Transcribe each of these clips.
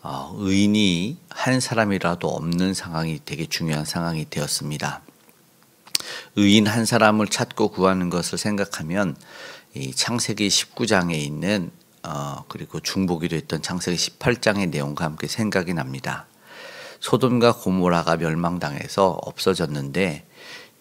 의인이 한 사람이라도 없는 상황이 되게 중요한 상황이 되었습니다. 의인 한 사람을 찾고 구하는 것을 생각하면 이 창세기 19장에 있는 그리고 중보기도 했던 창세기 18장의 내용과 함께 생각이 납니다. 소돔과 고모라가 멸망당해서 없어졌는데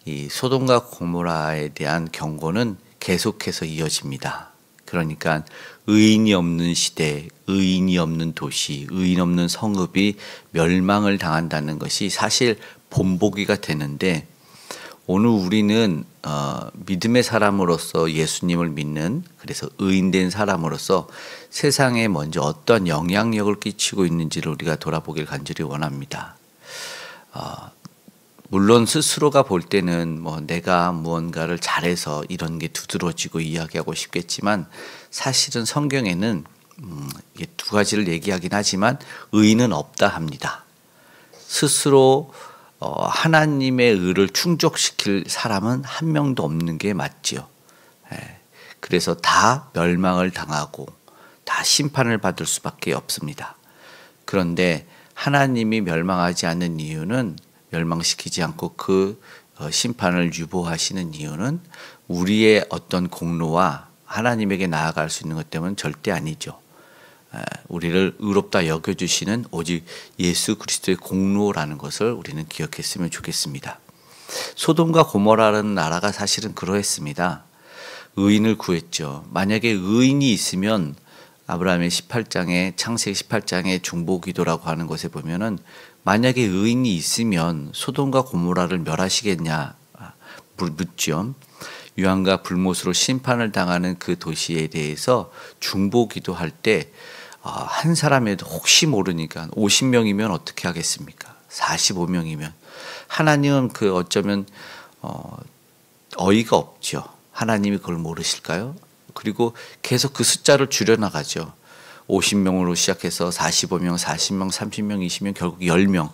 이 소돔과 고모라에 대한 경고는 계속해서 이어집니다. 그러니까 의인이 없는 시대, 의인이 없는 도시, 의인 없는 성읍이 멸망을 당한다는 것이 사실 본보기가 되는데, 오늘 우리는 믿음의 사람으로서 예수님을 믿는, 그래서 의인된 사람으로서 세상에 먼저 어떤 영향력을 끼치고 있는지를 우리가 돌아보길 간절히 원합니다. 물론 스스로가 볼 때는 내가 무언가를 잘해서 이런 게 두드러지고 이야기하고 싶겠지만, 사실은 성경에는 이게 두 가지를 얘기하긴 하지만 의인은 없다 합니다. 스스로 하나님의 의를 충족시킬 사람은 한 명도 없는 게 맞지요. 그래서 다 멸망을 당하고 다 심판을 받을 수밖에 없습니다. 그런데 하나님이 멸망하지 않는 이유는, 멸망시키지 않고 그 심판을 유보하시는 이유는 우리의 어떤 공로와 하나님에게 나아갈 수 있는 것 때문은 절대 아니죠. 우리를 의롭다 여겨주시는 오직 예수 그리스도의 공로라는 것을 우리는 기억했으면 좋겠습니다. 소돔과 고모라라는 나라가 사실은 그러했습니다. 의인을 구했죠. 만약에 의인이 있으면 아브라함의 18장에, 창세기 18장의 중보기도라고 하는 것에 보면은, 만약에 의인이 있으면 소돔과 고모라를 멸하시겠냐 묻죠. 유황과 불못으로 심판을 당하는 그 도시에 대해서 중보기도할 때 한 사람에도 혹시 모르니까 50명이면 어떻게 하겠습니까? 45명이면 하나님은 어쩌면 어이가 없죠. 하나님이 그걸 모르실까요? 그리고 계속 그 숫자를 줄여나가죠. 50명으로 시작해서 45명, 40명, 30명, 20명, 결국 10명.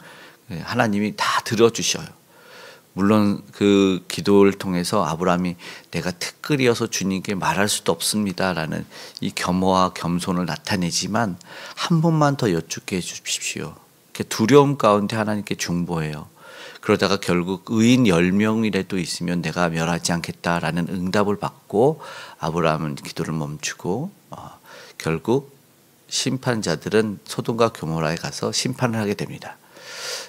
하나님이 다 들어주셔요. 물론 그 기도를 통해서 아브라함이 내가 특글이어서 주님께 말할 수도 없습니다라는 이 겸허와 겸손을 나타내지만, 한 번만 더 여쭙게 해주십시오. 두려움 가운데 하나님께 중보해요. 그러다가 결국 의인 10명이라도 있으면 내가 멸하지 않겠다라는 응답을 받고 아브라함은 기도를 멈추고 결국 심판자들은 소돔과 고모라에 가서 심판을 하게 됩니다.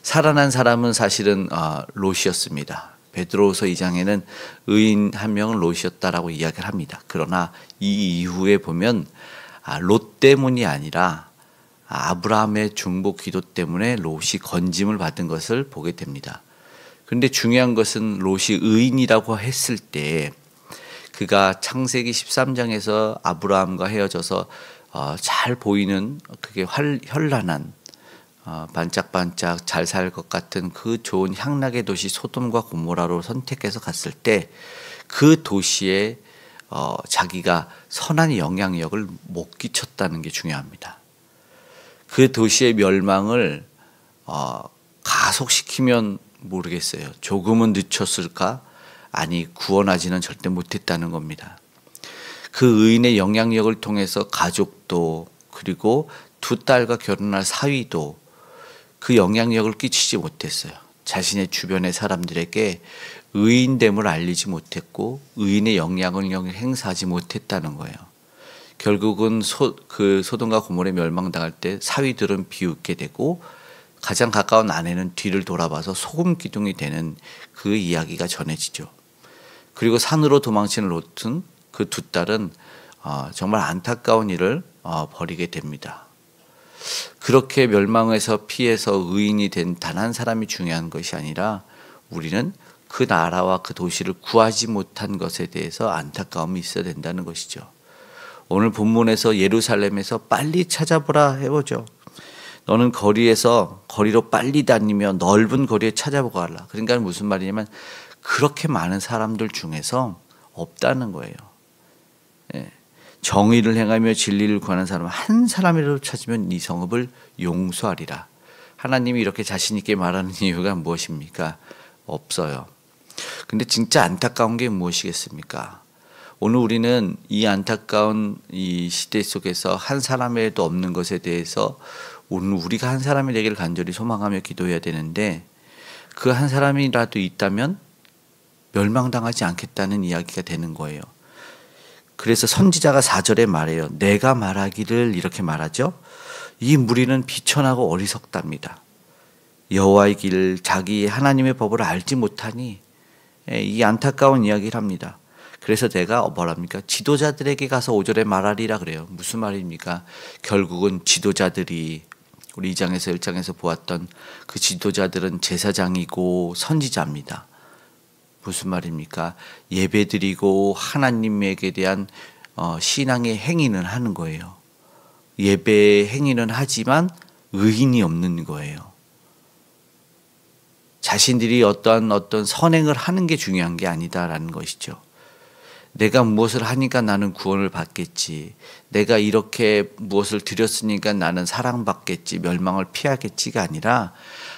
살아난 사람은 사실은 롯이었습니다. 베드로후서 2장에는 의인 한 명은 롯이었다라고 이야기를 합니다. 그러나 이 이후에 보면 롯 때문이 아니라 아브라함의 중보 기도 때문에 롯이 건짐을 받은 것을 보게 됩니다. 그런데 중요한 것은 롯이 의인이라고 했을 때, 그가 창세기 13장에서 아브라함과 헤어져서 잘 보이는 그게 현란한 반짝반짝 잘 살 것 같은 그 좋은 향락의 도시 소돔과 고모라로 선택해서 갔을 때, 그 도시에 자기가 선한 영향력을 못 끼쳤다는 게 중요합니다. 그 도시의 멸망을 가속시키면 모르겠어요. 조금은 늦췄을까? 아니, 구원하지는 절대 못했다는 겁니다. 그 의인의 영향력을 통해서 가족도, 그리고 두 딸과 결혼할 사위도 그 영향력을 끼치지 못했어요. 자신의 주변의 사람들에게 의인됨을 알리지 못했고 의인의 영향력을 행사하지 못했다는 거예요. 결국은 소돔과 고모라에 멸망당할 때 사위들은 비웃게 되고, 가장 가까운 아내는 뒤를 돌아봐서 소금 기둥이 되는 그 이야기가 전해지죠. 그리고 산으로 도망치는 롯은, 그 두 딸은 정말 안타까운 일을 벌이게 됩니다. 그렇게 멸망에서 피해서 의인이 된 단 한 사람이 중요한 것이 아니라, 우리는 그 나라와 그 도시를 구하지 못한 것에 대해서 안타까움이 있어야 된다는 것이죠. 오늘 본문에서 예루살렘에서 빨리 찾아보라 해보죠. 너는 거리로 빨리 다니며 넓은 거리에 찾아보고 하라. 그러니까 무슨 말이냐면, 그렇게 많은 사람들 중에서 없다는 거예요. 정의를 행하며 진리를 구하는 사람 한 사람이라도 찾으면 이 성읍을 용서하리라. 하나님이 이렇게 자신 있게 말하는 이유가 무엇입니까? 없어요. 근데 진짜 안타까운 게 무엇이겠습니까? 오늘 우리는 이 안타까운 이 시대 속에서 한 사람에도 없는 것에 대해서 오늘 우리가 한 사람이 되기를 간절히 소망하며 기도해야 되는데 그 한 사람이라도 있다면 멸망당하지 않겠다는 이야기가 되는 거예요. 그래서 선지자가 4절에 말해요. 내가 말하기를 이렇게 말하죠. 이 무리는 비천하고 어리석답니다. 여호와의 길 자기 하나님의 법을 알지 못하니 이 안타까운 이야기를 합니다. 그래서 내가 뭐랍니까? 지도자들에게 가서 5절에 말하리라 그래요. 무슨 말입니까? 결국은 지도자들이 우리 2장에서 1장에서 보았던 그 지도자들은 제사장이고 선지자입니다. 무슨 말입니까? 예배드리고 하나님에게 대한 신앙의 행위는 하는 거예요. 예배 행위는 하지만 의인이 없는 거예요. 자신들이 어떤 선행을 하는 게 중요한 게 아니다라는 것이죠. 내가 무엇을 하니까 나는 구원을 받겠지. 내가 이렇게 무엇을 드렸으니까 나는 사랑받겠지. 멸망을 피하겠지가 아니라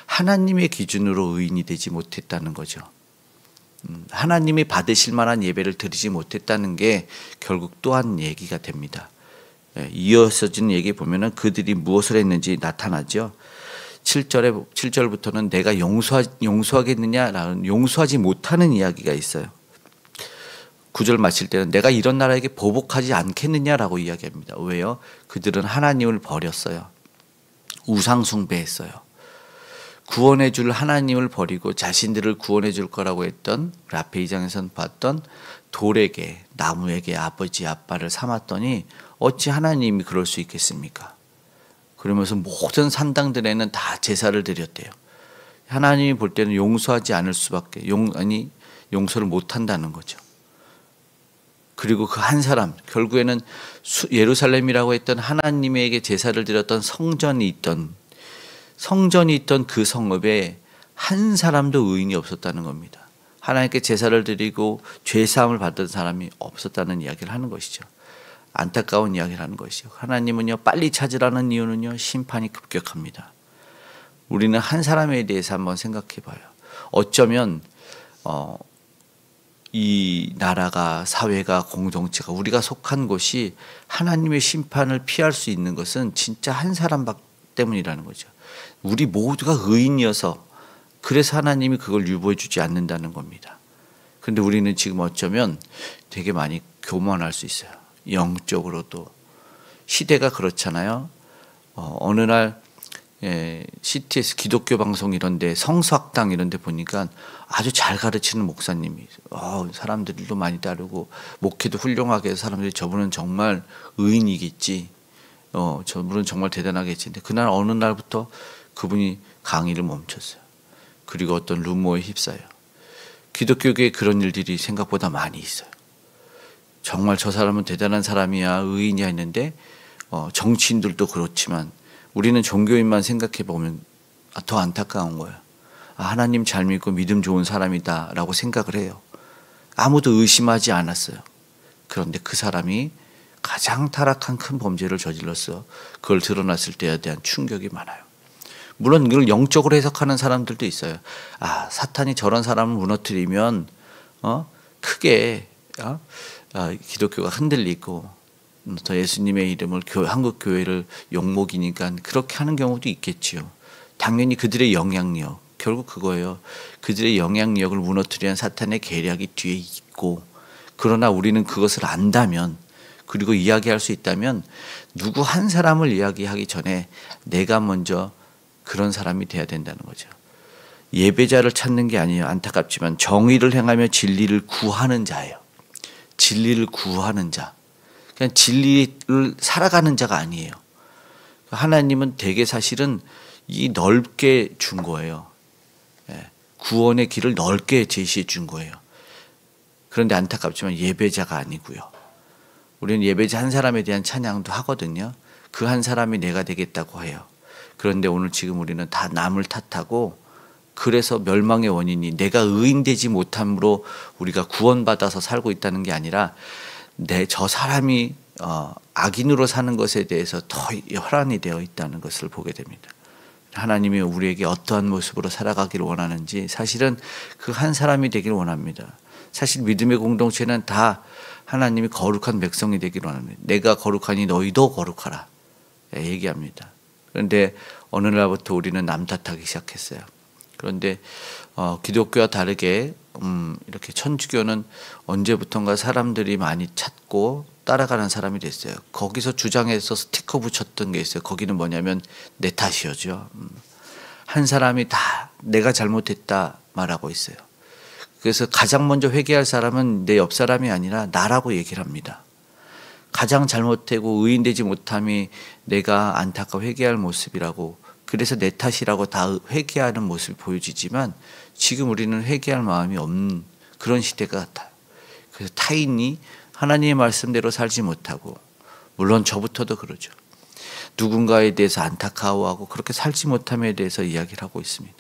하나님의 기준으로 의인이 되지 못했다는 거죠. 하나님이 받으실 만한 예배를 드리지 못했다는 게 결국 또한 얘기가 됩니다. 이어서진 얘기 보면은 그들이 무엇을 했는지 나타나죠. 7절부터는 내가 용서하겠느냐라는 용서하지 못하는 이야기가 있어요. 9절 마칠 때는 내가 이런 나라에게 보복하지 않겠느냐라고 이야기합니다. 왜요? 그들은 하나님을 버렸어요. 우상 숭배했어요. 구원해 줄 하나님을 버리고 자신들을 구원해 줄 거라고 했던 앞에 2장에서는 봤던 돌에게 나무에게 아버지 아빠를 삼았더니 어찌 하나님이 그럴 수 있겠습니까? 그러면서 모든 산당들에는 다 제사를 드렸대요. 하나님이 볼 때는 용서하지 않을 수밖에 용서를 못한다는 거죠. 그리고 그 한 사람 결국에는 예루살렘이라고 했던 하나님에게 제사를 드렸던 성전이 있던 그 성읍에 한 사람도 의인이 없었다는 겁니다. 하나님께 제사를 드리고 죄사함을 받은 사람이 없었다는 이야기를 하는 것이죠. 안타까운 이야기를 하는 것이죠. 하나님은요 빨리 찾으라는 이유는요 심판이 급격합니다. 우리는 한 사람에 대해서 한번 생각해 봐요. 어쩌면 이 나라가 사회가 공동체가 우리가 속한 곳이 하나님의 심판을 피할 수 있는 것은 진짜 한 사람 때문이라는 거죠. 우리 모두가 의인이어서 그래서 하나님이 그걸 유보해 주지 않는다는 겁니다. 그런데 우리는 지금 어쩌면 되게 많이 교만할 수 있어요. 영적으로도 시대가 그렇잖아요. 어느 날 CTS 기독교 방송 이런 데 성서학당 이런 데 보니까 아주 잘 가르치는 목사님이 사람들도 많이 따르고 목회도 훌륭하게 해서 사람들이 저분은 정말 의인이겠지. 저분은 정말 대단하겠지. 근데 그날 어느 날부터 그분이 강의를 멈췄어요. 그리고 어떤 루머에 휩싸여. 기독교계에 그런 일들이 생각보다 많이 있어요. 정말 저 사람은 대단한 사람이야 의인이야 했는데 정치인들도 그렇지만 우리는 종교인만 생각해 보면 더 안타까운 거예요. 하나님 잘 믿고 믿음 좋은 사람이다 라고 생각을 해요. 아무도 의심하지 않았어요. 그런데 그 사람이 가장 타락한 큰 범죄를 저질렀어. 그걸 드러났을 때에 대한 충격이 많아요. 물론 이걸 영적으로 해석하는 사람들도 있어요. 사탄이 저런 사람을 무너뜨리면 크게 기독교가 흔들리고 더 예수님의 이름을 한국 교회를 욕먹이니까 그렇게 하는 경우도 있겠지요. 당연히 그들의 영향력 결국 그거예요. 그들의 영향력을 무너뜨리는 사탄의 계략이 뒤에 있고 그러나 우리는 그것을 안다면 그리고 이야기할 수 있다면 누구 한 사람을 이야기하기 전에 내가 먼저 그런 사람이 돼야 된다는 거죠. 예배자를 찾는 게 아니에요. 안타깝지만 정의를 행하며 진리를 구하는 자예요. 진리를 구하는 자. 그냥 진리를 살아가는 자가 아니에요. 하나님은 되게 사실은 이 넓게 준 거예요. 구원의 길을 넓게 제시해 준 거예요. 그런데 안타깝지만 예배자가 아니고요. 우리는 예배자 한 사람에 대한 찬양도 하거든요. 그 한 사람이 내가 되겠다고 해요. 그런데 오늘 지금 우리는 다 남을 탓하고 그래서 멸망의 원인이 내가 의인되지 못함으로 우리가 구원받아서 살고 있다는 게 아니라 저 사람이 악인으로 사는 것에 대해서 더 혈안이 되어 있다는 것을 보게 됩니다. 하나님이 우리에게 어떠한 모습으로 살아가기를 원하는지 사실은 그 한 사람이 되기를 원합니다. 사실 믿음의 공동체는 다 하나님이 거룩한 백성이 되기를 원합니다. 내가 거룩하니 너희도 거룩하라 얘기합니다. 그런데 어느 날부터 우리는 남 탓하기 시작했어요. 그런데 기독교와 다르게 이렇게 천주교는 언제부턴가 사람들이 많이 찾고 따라가는 사람이 됐어요. 거기서 주장해서 스티커 붙였던 게 있어요. 거기는 뭐냐면 내 탓이었죠. 한 사람이 다 내가 잘못했다 말하고 있어요. 그래서 가장 먼저 회개할 사람은 내 옆 사람이 아니라 나라고 얘기를 합니다. 가장 잘못되고 의인되지 못함이 내가 안타까워 회개할 모습이라고, 그래서 내 탓이라고 다 회개하는 모습이 보여지지만 지금 우리는 회개할 마음이 없는 그런 시대가 같아요. 그래서 타인이 하나님의 말씀대로 살지 못하고, 물론 저부터도 그러죠. 누군가에 대해서 안타까워하고 그렇게 살지 못함에 대해서 이야기를 하고 있습니다.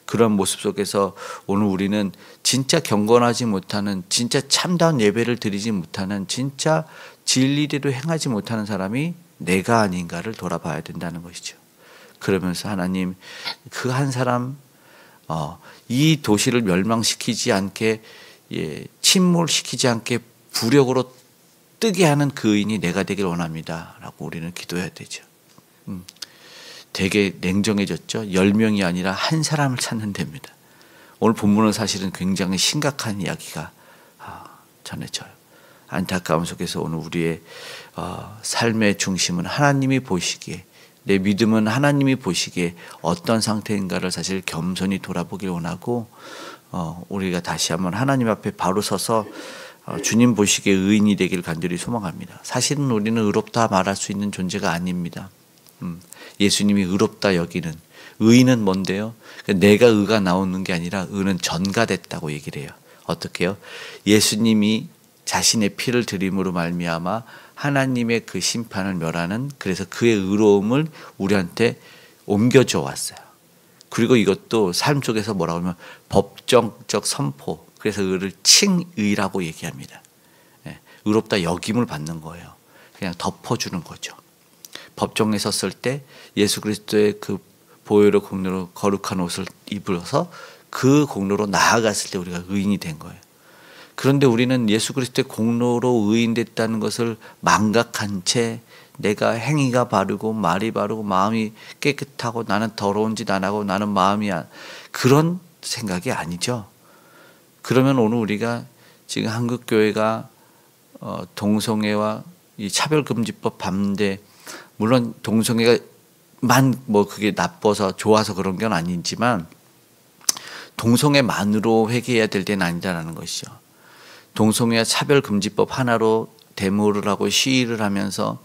그런 모습 속에서 오늘 우리는 진짜 경건하지 못하는, 진짜 참다운 예배를 드리지 못하는, 진짜 진리대로 행하지 못하는 사람이 내가 아닌가를 돌아봐야 된다는 것이죠. 그러면서 하나님, 그 한 사람, 이 도시를 멸망시키지 않게, 침몰시키지 않게 부력으로 뜨게 하는 그 의인이 내가 되길 원합니다 라고 우리는 기도해야 되죠. 되게 냉정해졌죠. 10명이 아니라 한 사람을 찾는 데입니다. 오늘 본문은 사실은 굉장히 심각한 이야기가 전해져요. 안타까움 속에서 오늘 우리의 삶의 중심은 하나님이 보시기에, 내 믿음은 하나님이 보시기에 어떤 상태인가를 사실 겸손히 돌아보길 원하고, 우리가 다시 한번 하나님 앞에 바로 서서 주님 보시기에 의인이 되길 간절히 소망합니다. 사실은 우리는 의롭다 말할 수 있는 존재가 아닙니다. 예수님이 의롭다 여기는, 의인은 뭔데요? 내가 의가 나오는 게 아니라 의는 전가됐다고 얘기를 해요. 어떻게 해요? 예수님이 자신의 피를 드림으로 말미암아 하나님의 그 심판을 멸하는, 그래서 그의 의로움을 우리한테 옮겨줘 왔어요. 그리고 이것도 삶 속에서 뭐라고 하면 법정적 선포, 그래서 의를 칭의라고 얘기합니다. 의롭다 여김을 받는 거예요. 그냥 덮어주는 거죠. 법정에 섰을 때 예수 그리스도의 그 보혈의 공로로 거룩한 옷을 입어서 그 공로로 나아갔을 때 우리가 의인이 된 거예요. 그런데 우리는 예수 그리스도의 공로로 의인됐다는 것을 망각한 채 내가 행위가 바르고 말이 바르고 마음이 깨끗하고 나는 더러운 짓 안 하고 나는 마음이 그런 생각이 아니죠. 그러면 오늘 우리가 지금 한국교회가 동성애와 이 차별금지법 반대, 물론 동성애가 뭐 그게 나빠서 좋아서 그런 건 아니지만 동성애만으로 회개해야 될 때는 아니다라는 것이죠. 동성애와 차별금지법 하나로 데모를 하고 시위를 하면서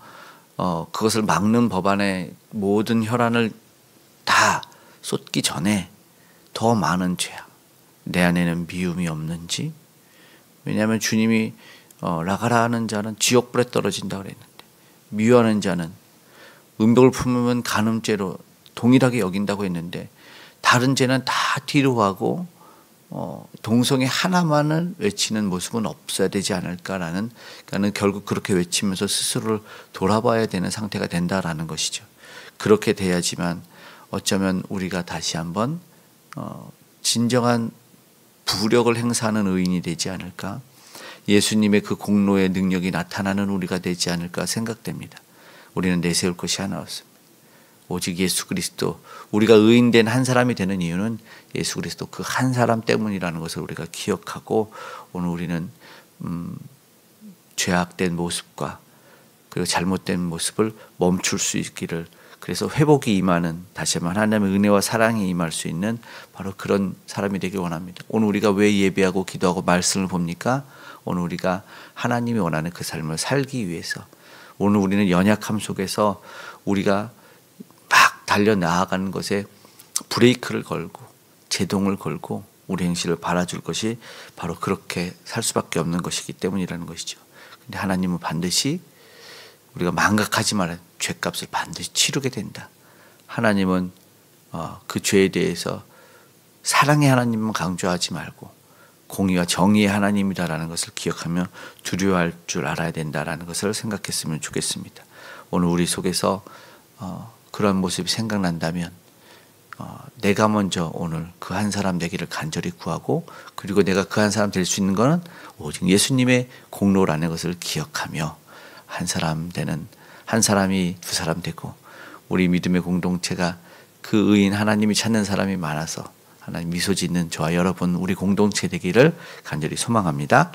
그것을 막는 법안에 모든 혈안을 다 쏟기 전에 더 많은 죄악, 내 안에는 미움이 없는지. 왜냐하면 주님이 나가라 하는 자는 지옥불에 떨어진다고 그랬는데, 미워하는 자는 은벽을 품으면 간음죄로 동일하게 여긴다고 했는데, 다른 죄는 다 뒤로 하고 동성애 하나만을 외치는 모습은 없어야 되지 않을까라는, 그러니까 결국 그렇게 외치면서 스스로를 돌아봐야 되는 상태가 된다라는 것이죠. 그렇게 돼야지만 어쩌면 우리가 다시 한번 진정한 부력을 행사하는 의인이 되지 않을까, 예수님의 그 공로의 능력이 나타나는 우리가 되지 않을까 생각됩니다. 우리는 내세울 것이 하나 없습니다. 오직 예수 그리스도, 우리가 의인된 한 사람이 되는 이유는 예수 그리스도 그 한 사람 때문이라는 것을 우리가 기억하고, 오늘 우리는 죄악된 모습과 그리고 잘못된 모습을 멈출 수 있기를, 그래서 회복이 임하는, 다시 한번 하나님의 은혜와 사랑이 임할 수 있는 바로 그런 사람이 되길 원합니다. 오늘 우리가 왜 예배하고 기도하고 말씀을 봅니까? 오늘 우리가 하나님이 원하는 그 삶을 살기 위해서, 오늘 우리는 연약함 속에서 우리가 막 달려나아가는 것에 브레이크를 걸고 제동을 걸고 우리 행실을 바라줄 것이 바로 그렇게 살 수밖에 없는 것이기 때문이라는 것이죠. 근데 하나님은 반드시 우리가 망각하지 말아야 죄값을 반드시 치르게 된다. 하나님은 그 죄에 대해서 사랑의 하나님만 강조하지 말고 공의와 정의의 하나님이다라는 것을 기억하며 두려워할 줄 알아야 된다라는 것을 생각했으면 좋겠습니다. 오늘 우리 속에서 그런 모습이 생각난다면 내가 먼저 오늘 그 한 사람 되기를 간절히 구하고, 그리고 내가 그 한 사람 될 수 있는 것은 오직 예수님의 공로라는 것을 기억하며 한 사람 되는, 한 사람이 두 사람 되고 우리 믿음의 공동체가 그 의인 하나님이 찾는 사람이 많아서 하나님 미소 짓는 저와 여러분 우리 공동체 되기를 간절히 소망합니다.